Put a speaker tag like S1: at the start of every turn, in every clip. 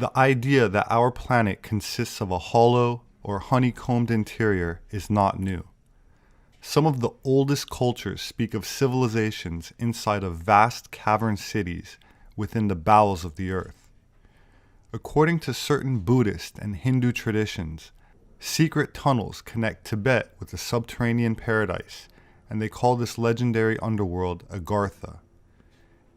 S1: The idea that our planet consists of a hollow or honeycombed interior is not new. Some of the oldest cultures speak of civilizations inside of vast cavern cities within the bowels of the earth. According to certain Buddhist and Hindu traditions, secret tunnels connect Tibet with the subterranean paradise, and they call this legendary underworld Agartha.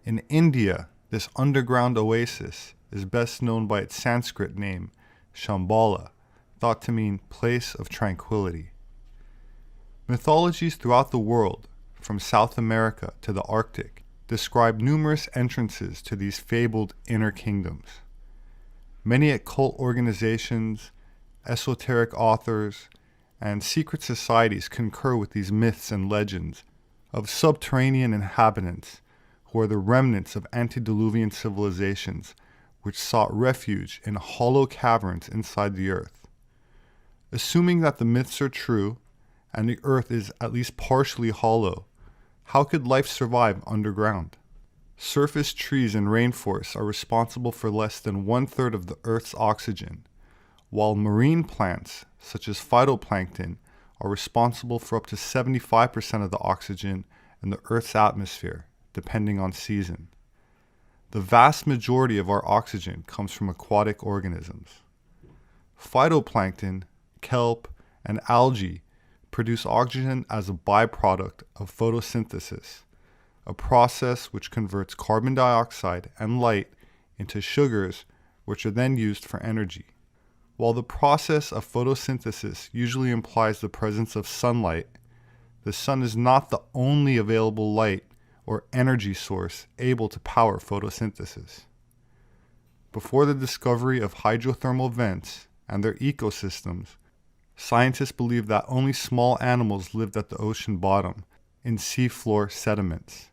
S1: In India, this underground oasis is best known by its Sanskrit name, Shambhala, thought to mean place of tranquility. Mythologies throughout the world, from South America to the Arctic, describe numerous entrances to these fabled inner kingdoms. Many occult organizations, esoteric authors, and secret societies concur with these myths and legends of subterranean inhabitants who are the remnants of antediluvian civilizations which sought refuge in hollow caverns inside the earth. Assuming that the myths are true, and the earth is at least partially hollow, how could life survive underground? Surface trees and rainforests are responsible for less than 1/3 of the earth's oxygen, while marine plants, such as phytoplankton, are responsible for up to 75% of the oxygen in the earth's atmosphere, depending on season. The vast majority of our oxygen comes from aquatic organisms. Phytoplankton, kelp, and algae produce oxygen as a byproduct of photosynthesis, a process which converts carbon dioxide and light into sugars, which are then used for energy. While the process of photosynthesis usually implies the presence of sunlight, the sun is not the only available light or energy source able to power photosynthesis. Before the discovery of hydrothermal vents and their ecosystems, scientists believed that only small animals lived at the ocean bottom in seafloor sediments.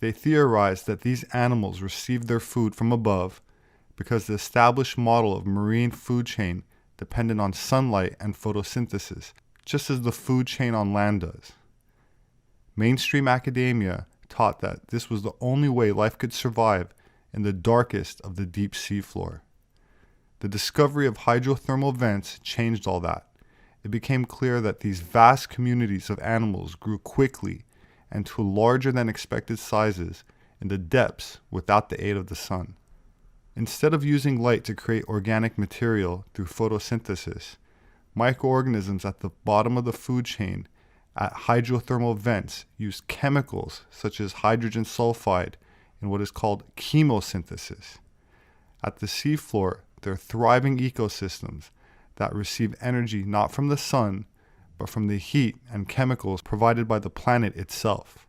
S1: They theorized that these animals received their food from above because the established model of marine food chain depended on sunlight and photosynthesis, just as the food chain on land does. Mainstream academia taught that this was the only way life could survive in the darkest of the deep seafloor. The discovery of hydrothermal vents changed all that. It became clear that these vast communities of animals grew quickly and to larger than expected sizes in the depths without the aid of the sun. Instead of using light to create organic material through photosynthesis, microorganisms at the bottom of the food chain at hydrothermal vents use chemicals such as hydrogen sulfide in what is called chemosynthesis. At the seafloor, there are thriving ecosystems that receive energy not from the sun, but from the heat and chemicals provided by the planet itself.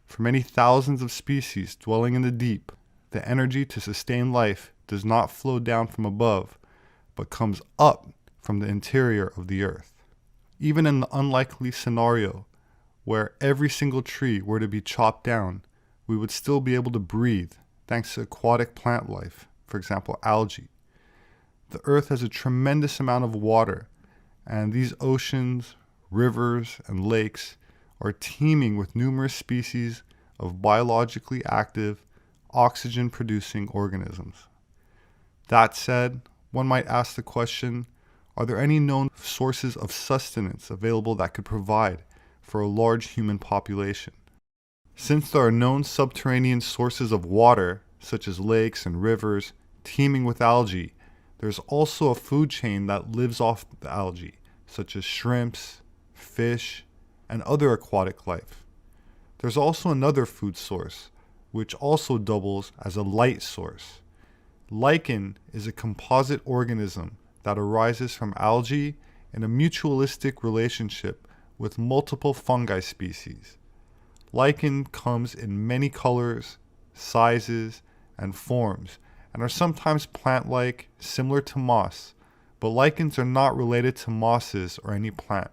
S1: For many thousands of species dwelling in the deep, the energy to sustain life does not flow down from above, but comes up from the interior of the earth. Even in the unlikely scenario where every single tree were to be chopped down, we would still be able to breathe thanks to aquatic plant life, for example, algae. The earth has a tremendous amount of water, and these oceans, rivers, and lakes are teeming with numerous species of biologically active, oxygen-producing organisms. That said, one might ask the question, are there any known sources of sustenance available that could provide for a large human population? Since there are known subterranean sources of water, such as lakes and rivers, teeming with algae, there's also a food chain that lives off the algae, such as shrimps, fish, and other aquatic life. There's also another food source, which also doubles as a light source. Lichen is a composite organism that arises from algae in a mutualistic relationship with multiple fungi species. Lichen comes in many colors, sizes, and forms, and are sometimes plant-like, similar to moss, but lichens are not related to mosses or any plant.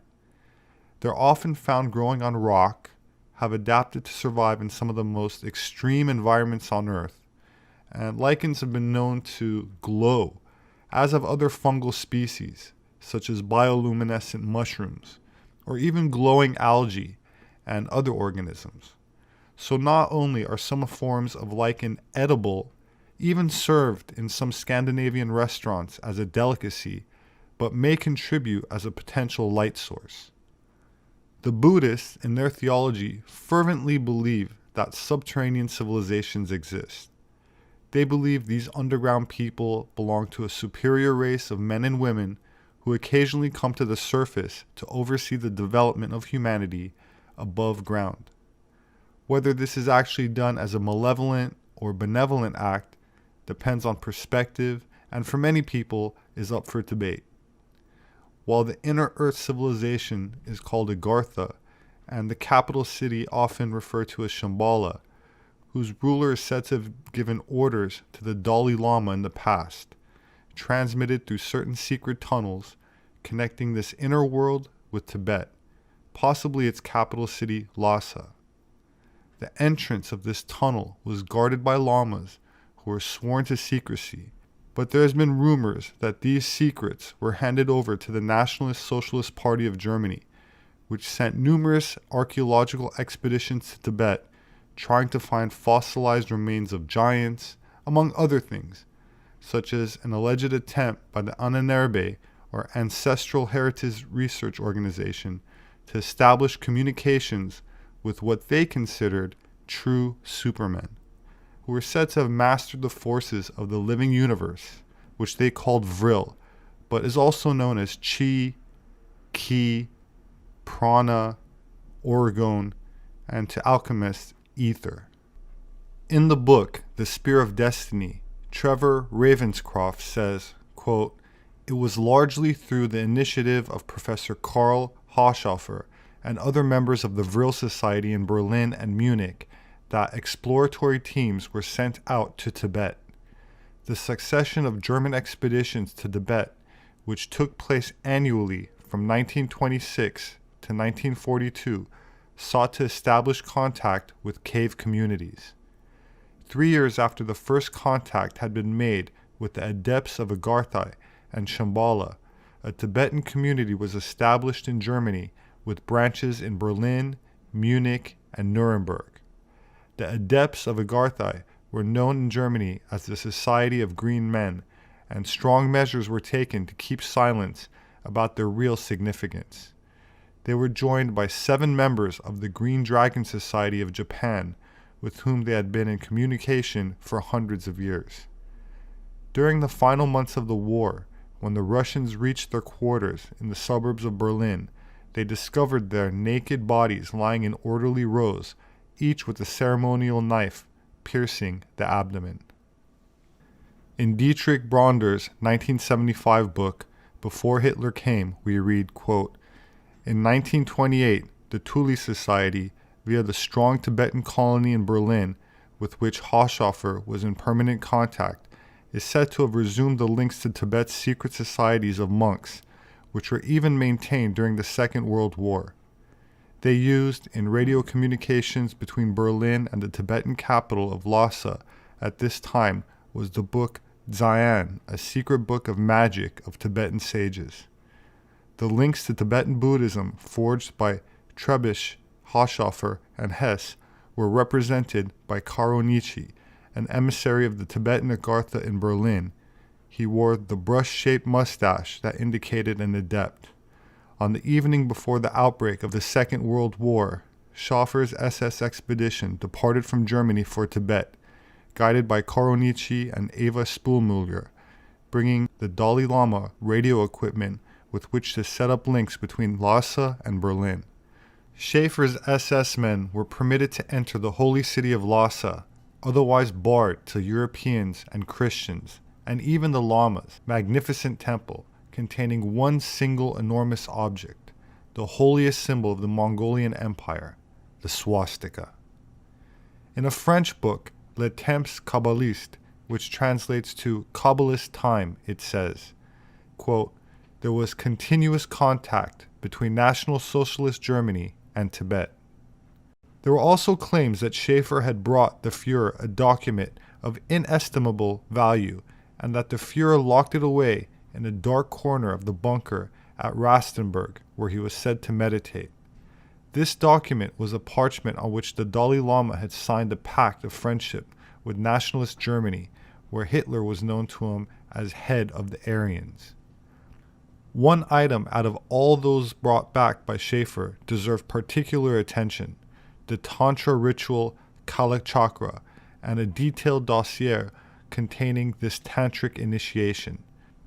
S1: They're often found growing on rock, have adapted to survive in some of the most extreme environments on Earth, and lichens have been known to glow, as have other fungal species, such as bioluminescent mushrooms, or even glowing algae and other organisms. So not only are some forms of lichen edible, even served in some Scandinavian restaurants as a delicacy, but may contribute as a potential light source. The Buddhists, in their theology, fervently believe that subterranean civilizations exist. They believe these underground people belong to a superior race of men and women who occasionally come to the surface to oversee the development of humanity above ground. Whether this is actually done as a malevolent or benevolent act depends on perspective, and for many people is up for debate. While the inner earth civilization is called Agartha, and the capital city often referred to as Shambhala, whose ruler is said to have given orders to the Dalai Lama in the past, transmitted through certain secret tunnels connecting this inner world with Tibet, possibly its capital city Lhasa. The entrance of this tunnel was guarded by lamas who were sworn to secrecy, but there has been rumors that these secrets were handed over to the Nationalist Socialist Party of Germany, which sent numerous archaeological expeditions to Tibet trying to find fossilized remains of giants, among other things, such as an alleged attempt by the Ahnenerbe, or Ancestral Heritage Research Organization, to establish communications with what they considered true supermen, who were said to have mastered the forces of the living universe, which they called Vril, but is also known as Chi, Ki, Prana, Orgone, and to alchemists, ether. In the book, The Spear of Destiny, Trevor Ravenscroft says, quote, "It was largely through the initiative of Professor Karl Haushofer and other members of the Vril Society in Berlin and Munich that exploratory teams were sent out to Tibet. The succession of German expeditions to Tibet, which took place annually from 1926 to 1942, sought to establish contact with cave communities. 3 years after the first contact had been made with the adepts of Agartha and Shambhala, a Tibetan community was established in Germany with branches in Berlin, Munich, and Nuremberg. The adepts of Agartha were known in Germany as the Society of Green Men, and strong measures were taken to keep silence about their real significance. They were joined by 7 members of the Green Dragon Society of Japan, with whom they had been in communication for hundreds of years. During the final months of the war, when the Russians reached their quarters in the suburbs of Berlin, they discovered their naked bodies lying in orderly rows, each with a ceremonial knife piercing the abdomen. In Dietrich Bronder's 1975 book, Before Hitler Came, we read, quote, "In 1928, the Thule Society, via the strong Tibetan colony in Berlin, with which Haushofer was in permanent contact, is said to have resumed the links to Tibet's secret societies of monks, which were even maintained during the Second World War. They used, in radio communications between Berlin and the Tibetan capital of Lhasa at this time, was the book Dzyan, a secret book of magic of Tibetan sages. The links to Tibetan Buddhism forged by Trebisch, Haushofer, and Hess were represented by Karo Nietzsche, an emissary of the Tibetan Agartha in Berlin. He wore the brush-shaped mustache that indicated an adept. On the evening before the outbreak of the Second World War, Schofer's SS expedition departed from Germany for Tibet, guided by Karo Nietzsche and Eva Spoelmüller, bringing the Dalai Lama radio equipment with which to set up links between Lhasa and Berlin. Schaefer's SS men were permitted to enter the holy city of Lhasa, otherwise barred to Europeans and Christians, and even the Lama's magnificent temple, containing one single enormous object, the holiest symbol of the Mongolian Empire, the swastika. In a French book, Le Temps Kabbaliste, which translates to Kabbalist Time, it says, quote, "There was continuous contact between National Socialist Germany and Tibet." There were also claims that Schaefer had brought the Fuhrer a document of inestimable value, and that the Fuhrer locked it away in a dark corner of the bunker at Rastenburg, where he was said to meditate. This document was a parchment on which the Dalai Lama had signed a pact of friendship with nationalist Germany, where Hitler was known to him as head of the Aryans. One item out of all those brought back by Schaefer deserved particular attention: the Tantra ritual Kalachakra, and a detailed dossier containing this tantric initiation,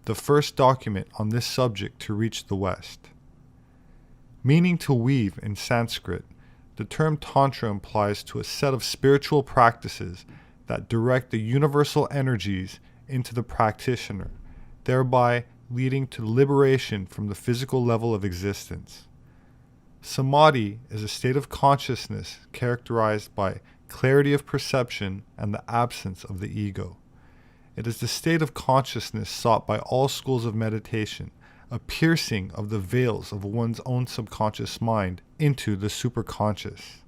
S1: the first document on this subject to reach the West. Meaning to weave in Sanskrit, the term Tantra implies to a set of spiritual practices that direct the universal energies into the practitioner, thereby leading to liberation from the physical level of existence. Samadhi is a state of consciousness characterized by clarity of perception and the absence of the ego. It is the state of consciousness sought by all schools of meditation, a piercing of the veils of one's own subconscious mind into the superconscious.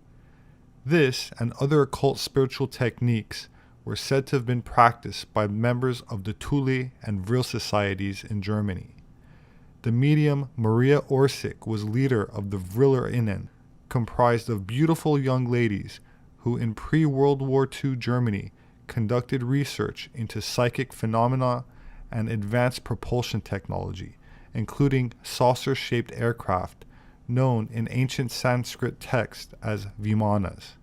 S1: This and other occult spiritual techniques were said to have been practiced by members of the Thule and Vril societies in Germany. The medium Maria Orsic was leader of the Vrillerinnen, comprised of beautiful young ladies who in pre-World War II Germany conducted research into psychic phenomena and advanced propulsion technology, including saucer-shaped aircraft known in ancient Sanskrit texts as Vimanas.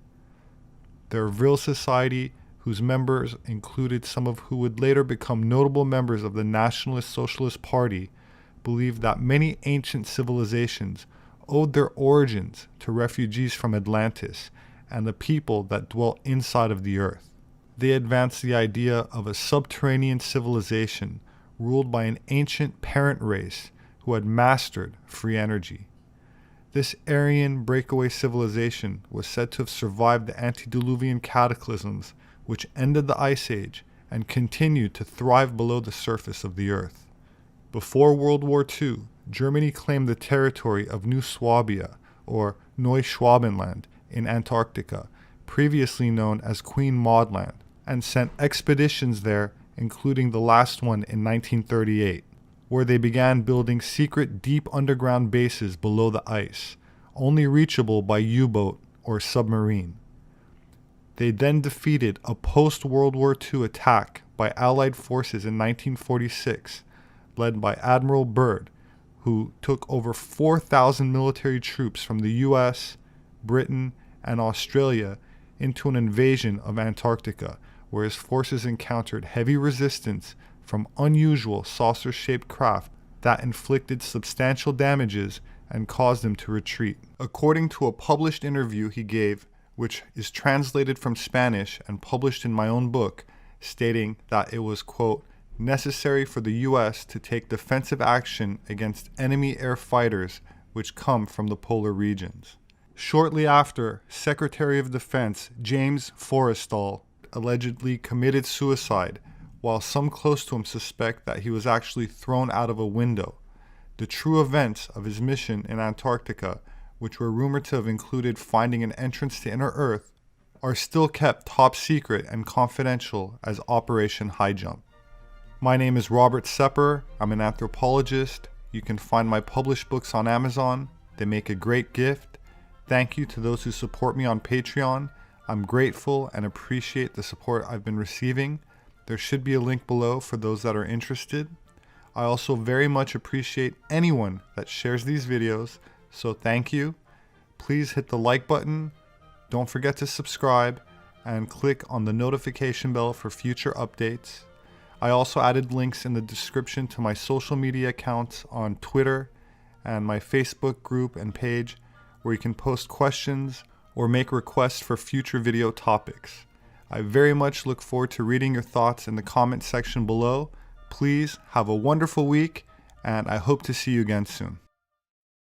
S1: Their Vril society, whose members included some of who would later become notable members of the Nationalist Socialist Party, believed that many ancient civilizations owed their origins to refugees from Atlantis and the people that dwelt inside of the earth. They advanced the idea of a subterranean civilization ruled by an ancient parent race who had mastered free energy. This Aryan breakaway civilization was said to have survived the antediluvian cataclysms which ended the Ice Age and continued to thrive below the surface of the earth. Before World War II, Germany claimed the territory of New Swabia, or Neuschwabenland, in Antarctica, previously known as Queen Maud Land, and sent expeditions there, including the last one in 1938, where they began building secret deep underground bases below the ice, only reachable by U-boat or submarine. They then defeated a post-World War II attack by Allied forces in 1946, led by Admiral Byrd, who took over 4,000 military troops from the US, Britain, and Australia into an invasion of Antarctica, where his forces encountered heavy resistance from unusual saucer-shaped craft that inflicted substantial damages and caused him to retreat. According to a published interview he gave, which is translated from Spanish and published in my own book, stating that it was, quote, necessary for the U.S. to take defensive action against enemy air fighters which come from the polar regions. Shortly after, Secretary of Defense James Forrestal allegedly committed suicide, while some close to him suspect that he was actually thrown out of a window. The true events of his mission in Antarctica, which were rumored to have included finding an entrance to inner Earth, are still kept top secret and confidential as Operation High Jump. My name is Robert Sepper. I'm an anthropologist. You can find my published books on Amazon. They make a great gift. Thank you to those who support me on Patreon. I'm grateful and appreciate the support I've been receiving. There should be a link below for those that are interested. I also very much appreciate anyone that shares these videos, so thank you. Please hit the like button, don't forget to subscribe, and click on the notification bell for future updates. I also added links in the description to my social media accounts on Twitter and my Facebook group and page, where you can post questions or make requests for future video topics. I very much look forward to reading your thoughts in the comment section below. Please have a wonderful week, and I hope to see you again soon.